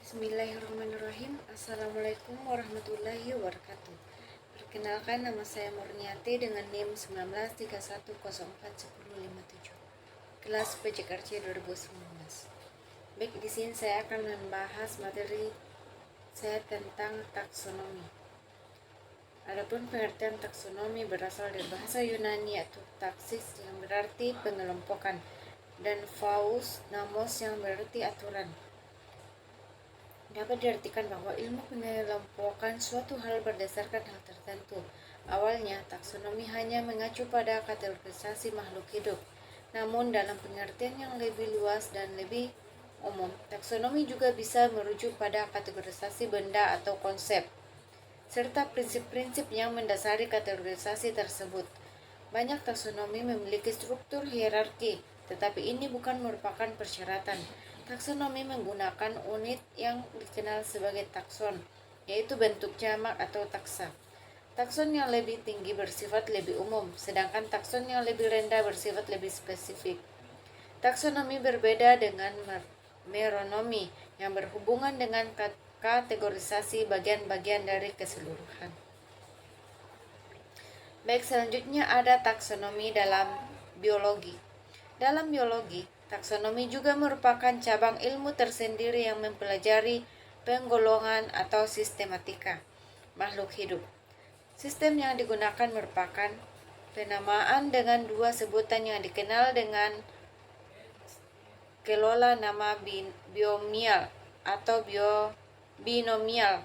Bismillahirrahmanirrahim. Assalamualaikum warahmatullahi wabarakatuh. Perkenalkan, nama saya Murniati dengan NIM 1931041057. Kelas PJKRC 2019. Baik, di sini saya akan membahas materi saya tentang taksonomi. Adapun pengertian taksonomi berasal dari bahasa Yunani yaitu taksis yang berarti pengelompokan dan phous namos yang berarti aturan. Dapat diartikan bahwa ilmu pengelompokan suatu hal berdasarkan hal tertentu. Awalnya, taksonomi hanya mengacu pada kategorisasi makhluk hidup. Namun, dalam pengertian yang lebih luas dan lebih umum, taksonomi juga bisa merujuk pada kategorisasi benda atau konsep, serta prinsip-prinsip yang mendasari kategorisasi tersebut. Banyak taksonomi memiliki struktur hierarki, tetapi ini bukan merupakan persyaratan. Taksonomi menggunakan unit yang dikenal sebagai takson, yaitu bentuk jamak atau taksa. Takson yang lebih tinggi bersifat lebih umum, sedangkan takson yang lebih rendah bersifat lebih spesifik. Taksonomi berbeda dengan meronomi yang berhubungan dengan kategorisasi bagian-bagian dari keseluruhan. Baik, selanjutnya ada taksonomi dalam biologi. Dalam biologi, taksonomi juga merupakan cabang ilmu tersendiri yang mempelajari penggolongan atau sistematika makhluk hidup. Sistem yang digunakan merupakan penamaan dengan dua sebutan yang dikenal dengan kelola nama binomial atau binomial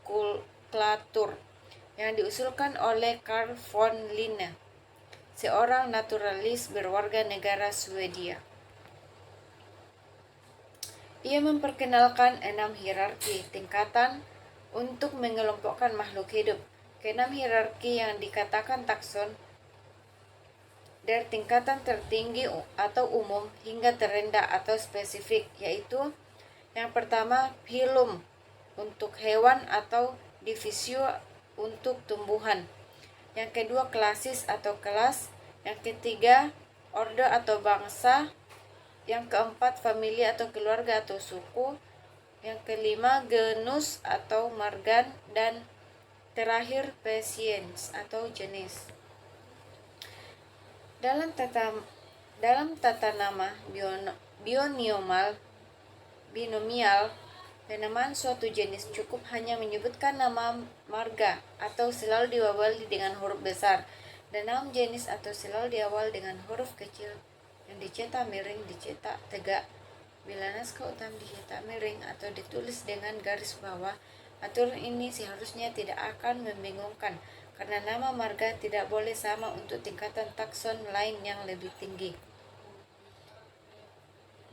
nomenklatur yang diusulkan oleh Carl von Linne, seorang naturalis berwarga negara Swedia. Ia memperkenalkan 6 hierarki tingkatan untuk mengelompokkan makhluk hidup. Keenam hierarki yang dikatakan takson dari tingkatan tertinggi atau umum hingga terendah atau spesifik, yaitu yang pertama phylum untuk hewan atau divisio untuk tumbuhan. Yang kedua klasis atau kelas, yang ketiga ordo atau bangsa, yang keempat familia atau keluarga atau suku, yang kelima genus atau margan, dan terakhir species atau jenis. Dalam tata nama binomial, penamaan suatu jenis cukup hanya menyebutkan nama marga atau selalu diawali dengan huruf besar, dan nama jenis atau selalu diawali dengan huruf kecil yang dicetak miring, dicetak tegak. Bila naskah utama dicetak miring atau ditulis dengan garis bawah, aturan ini seharusnya tidak akan membingungkan, karena nama marga tidak boleh sama untuk tingkatan takson lain yang lebih tinggi.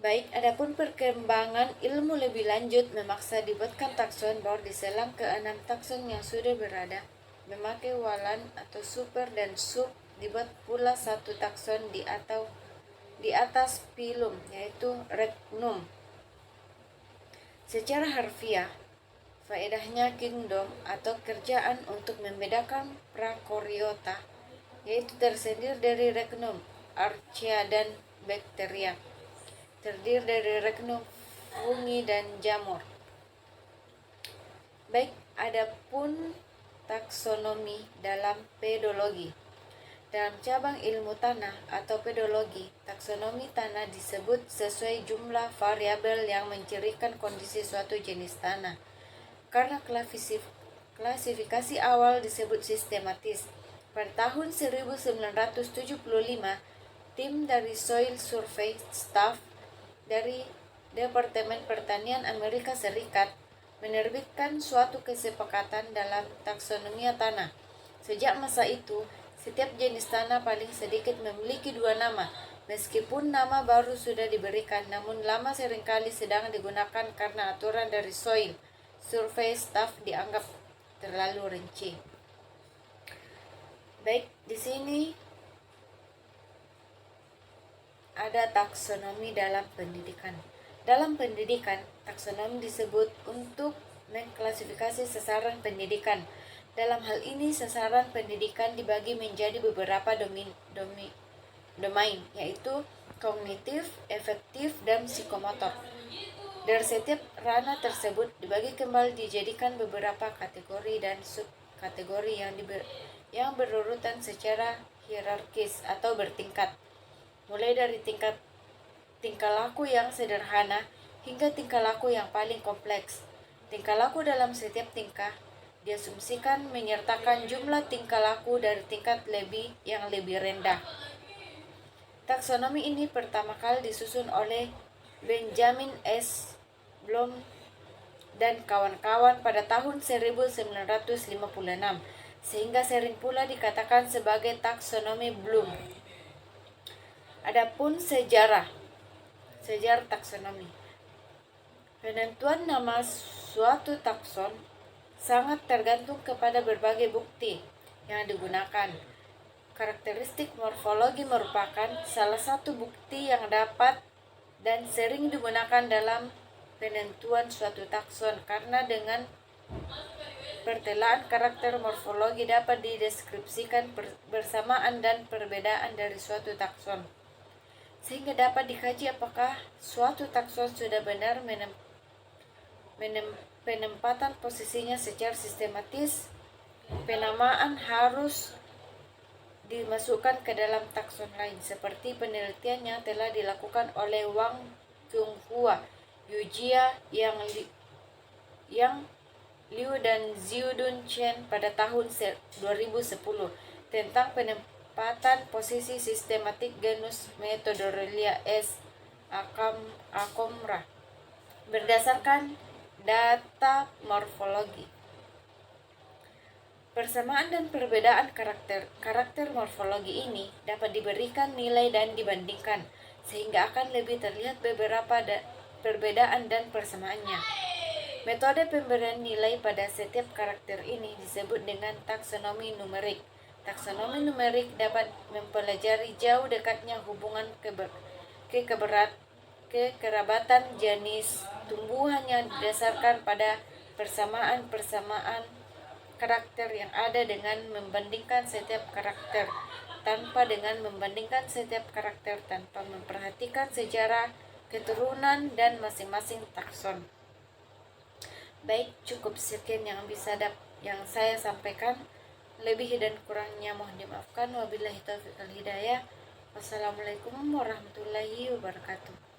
Baik, adapun perkembangan ilmu lebih lanjut memaksa dibuatkan takson baru diselam ke 6 takson yang sudah berada, memakai walan atau super dan sub. Dibuat pula satu takson di atas phylum, yaitu regnum. Secara harfiah, faedahnya kingdom atau kerjaan untuk membedakan prakoryota, yaitu tersendiri dari regnum, archaea, dan bakteria. Terdiri dari regnum, fungi, dan jamur. Baik, adapun taksonomi dalam pedologi. Dalam cabang ilmu tanah atau pedologi, taksonomi tanah disebut sesuai jumlah variabel yang mencirikan kondisi suatu jenis tanah. Karena klasifikasi awal disebut sistematis, pada tahun 1975, tim dari Soil Survey Staff dari Departemen Pertanian Amerika Serikat menerbitkan suatu kesepakatan dalam taksonomi tanah. Sejak masa itu, setiap jenis tanah paling sedikit memiliki 2 nama. Meskipun nama baru sudah diberikan, namun lama seringkali sedang digunakan karena aturan dari Soil Survey Staff dianggap terlalu rinci. Baik, di sini ada taksonomi dalam pendidikan. Dalam pendidikan, taksonomi disebut untuk mengklasifikasi sasaran pendidikan. Dalam hal ini, sasaran pendidikan dibagi menjadi beberapa domain, yaitu kognitif, efektif, dan psikomotor. Dari setiap ranah tersebut dibagi kembali dijadikan beberapa kategori dan subkategori yang berurutan secara hierarkis atau bertingkat, mulai dari tingkah laku yang sederhana hingga tingkah laku yang paling kompleks. Tingkah laku dalam setiap tingkah diasumsikan menyertakan jumlah tingkah laku dari tingkat yang lebih rendah. Taksonomi ini pertama kali disusun oleh Benjamin S. Bloom dan kawan-kawan pada tahun 1956, sehingga sering pula dikatakan sebagai taksonomi Bloom. Adapun sejarah taksonomi. Penentuan nama suatu takson sangat tergantung kepada berbagai bukti yang digunakan. Karakteristik morfologi merupakan salah satu bukti yang dapat dan sering digunakan dalam penentuan suatu takson, karena dengan pertelaan karakter morfologi dapat dideskripsikan bersamaan dan perbedaan dari suatu takson, sehingga dapat dikaji apakah suatu takson sudah benar penempatan posisinya secara sistematis. Penamaan harus dimasukkan ke dalam takson lain, seperti penelitian yang telah dilakukan oleh Wang Kyung-hwa, Yu Jia, Yang Liu dan Xiudun Chen pada tahun 2010 tentang penempatan posisi sistematik genus Methodorelia S. acomra berdasarkan data morfologi. Persamaan dan perbedaan karakter morfologi ini dapat diberikan nilai dan dibandingkan, sehingga akan lebih terlihat beberapa perbedaan dan persamaannya. Metode pemberian nilai pada setiap karakter ini disebut dengan taksonomi numerik. Taksonomi numerik dapat mempelajari jauh dekatnya hubungan kekerabatan jenis tumbuhan yang didasarkan pada persamaan karakter yang ada dengan membandingkan setiap karakter tanpa memperhatikan sejarah keturunan dan masing-masing takson. Baik, cukup sekian yang saya sampaikan. Lebih dan kurangnya mohon dimaafkan. Wabillahi taufiq wal hidayah. Wassalamualaikum warahmatullahi wabarakatuh.